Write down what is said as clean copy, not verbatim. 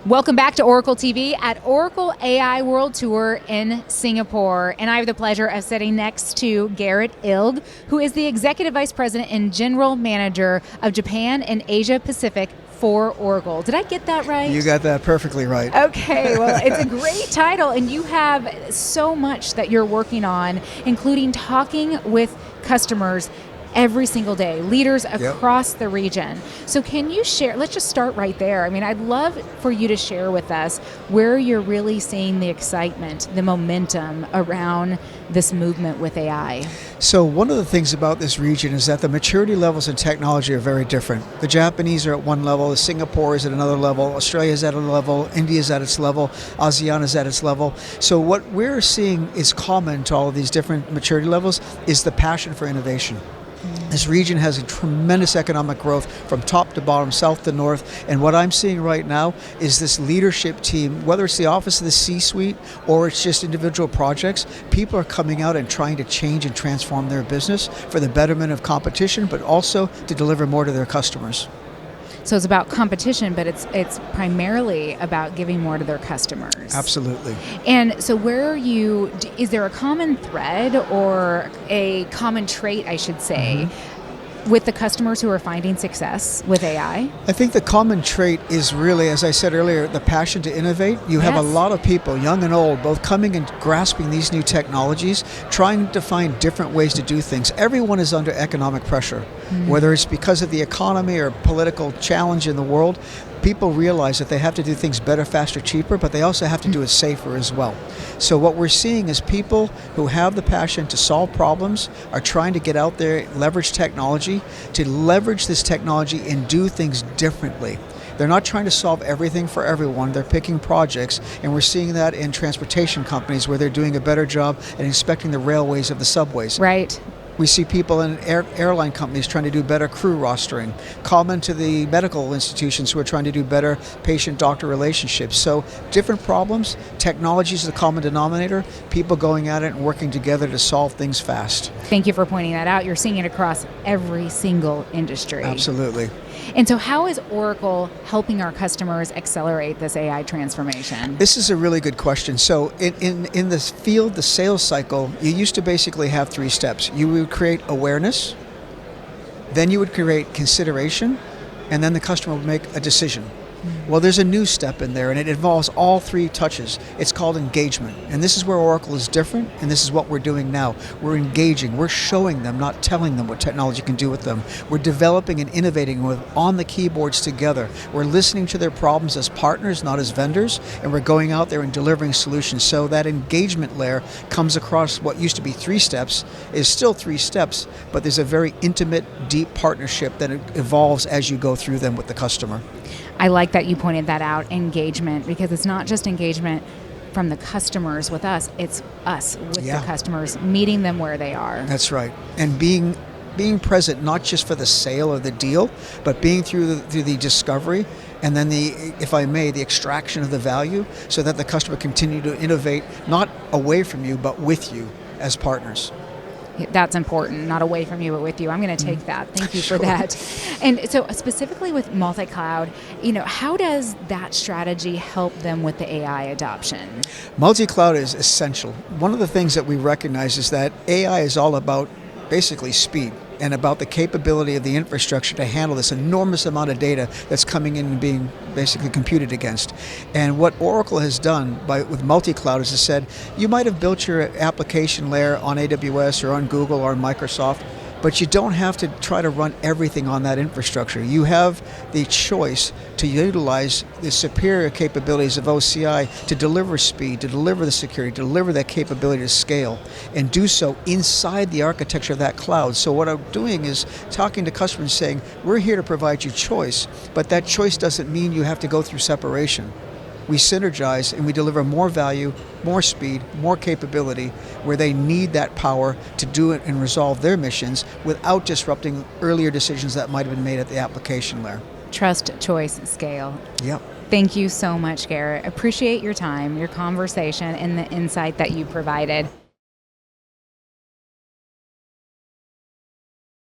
Welcome back to Oracle TV at Oracle AI World Tour in Singapore. And I have the pleasure of sitting next to Garrett Ilg, who is the Executive Vice President and General Manager of Japan and Asia Pacific for Oracle. Did I get that right? You got that perfectly right. Okay, well, it's a great title, and you have so much that you're working on, including talking with customers every single day, leaders across the region. So can you share, let's just start right there. I mean, I'd love for you to share with us where you're really seeing the excitement, the momentum around this movement with AI. So one of the things about this region is that the maturity levels in technology are very different. The Japanese are at one level, Singapore is at another level, Australia is at a level, India is at its level, ASEAN is at its level. So what we're seeing is common to all of these different maturity levels is the passion for innovation. This region has a tremendous economic growth from top to bottom, south to north, and what I'm seeing right now is this leadership team, whether it's the office of the C-suite or it's just individual projects, people are coming out and trying to change and transform their business for the betterment of competition, but also to deliver more to their customers. So it's about competition, but it's primarily about giving more to their customers. Absolutely. And so where are you, is there a common thread or a common trait, I should say, with the customers who are finding success with AI? I think the common trait is really, as I said earlier, the passion to innovate. You have a lot of people, young and old, both coming and grasping these new technologies, trying to find different ways to do things. Everyone is under economic pressure, whether it's because of the economy or political challenge in the world. People realize that they have to do things better, faster, cheaper, but they also have to do it safer as well. So what we're seeing is people who have the passion to solve problems are trying to get out there, leverage technology, to leverage this technology and do things differently. They're not trying to solve everything for everyone. They're picking projects, and we're seeing that in transportation companies where they're doing a better job at inspecting the railways of the subways. Right. We see people in airline companies trying to do better crew rostering, common to the medical institutions who are trying to do better patient-doctor relationships. So different problems, technology is the common denominator, people going at it and working together to solve things fast. Thank you for pointing that out. You're seeing it across every single industry. Absolutely. And so how is Oracle helping our customers accelerate this AI transformation? This is a really good question. So in this field, the sales cycle, you used to basically have 3 steps. You would create awareness, then you would create consideration, and then the customer would make a decision. Well, there's a new step in there, and it involves all 3 touches. It's called engagement, and this is where Oracle is different, and this is what we're doing now. We're engaging, we're showing them, not telling them what technology can do with them. We're developing and innovating with on the keyboards together. We're listening to their problems as partners, not as vendors, and we're going out there and delivering solutions. So that engagement layer comes across what used to be 3 steps, is still 3 steps, but there's a very intimate, deep partnership that evolves as you go through them with the customer. I like that you pointed that out, engagement, because it's not just engagement from the customers with us, it's us with the customers, meeting them where they are. That's right. And being present, not just for the sale or the deal, but being through the discovery and then if I may, the extraction of the value so that the customer continue to innovate, not away from you, but with you as partners. That's important, not away from you, but with you. I'm going to take that. Thank you for that. And so specifically with multi-cloud, how does that strategy help them with the AI adoption? Multi-cloud is essential. One of the things that we recognize is that AI is all about basically speed and about the capability of the infrastructure to handle this enormous amount of data that's coming in and being basically computed against. And what Oracle has done with multi-cloud is it said, you might have built your application layer on AWS or on Google or on Microsoft, but you don't have to try to run everything on that infrastructure. You have the choice to utilize the superior capabilities of OCI to deliver speed, to deliver the security, to deliver that capability to scale, and do so inside the architecture of that cloud. So what I'm doing is talking to customers saying, we're here to provide you choice, but that choice doesn't mean you have to go through separation. We synergize and we deliver more value, more speed, more capability where they need that power to do it and resolve their missions without disrupting earlier decisions that might have been made at the application layer. Trust, choice, scale. Yep. Thank you so much, Garrett. Appreciate your time, your conversation, and the insight that you provided.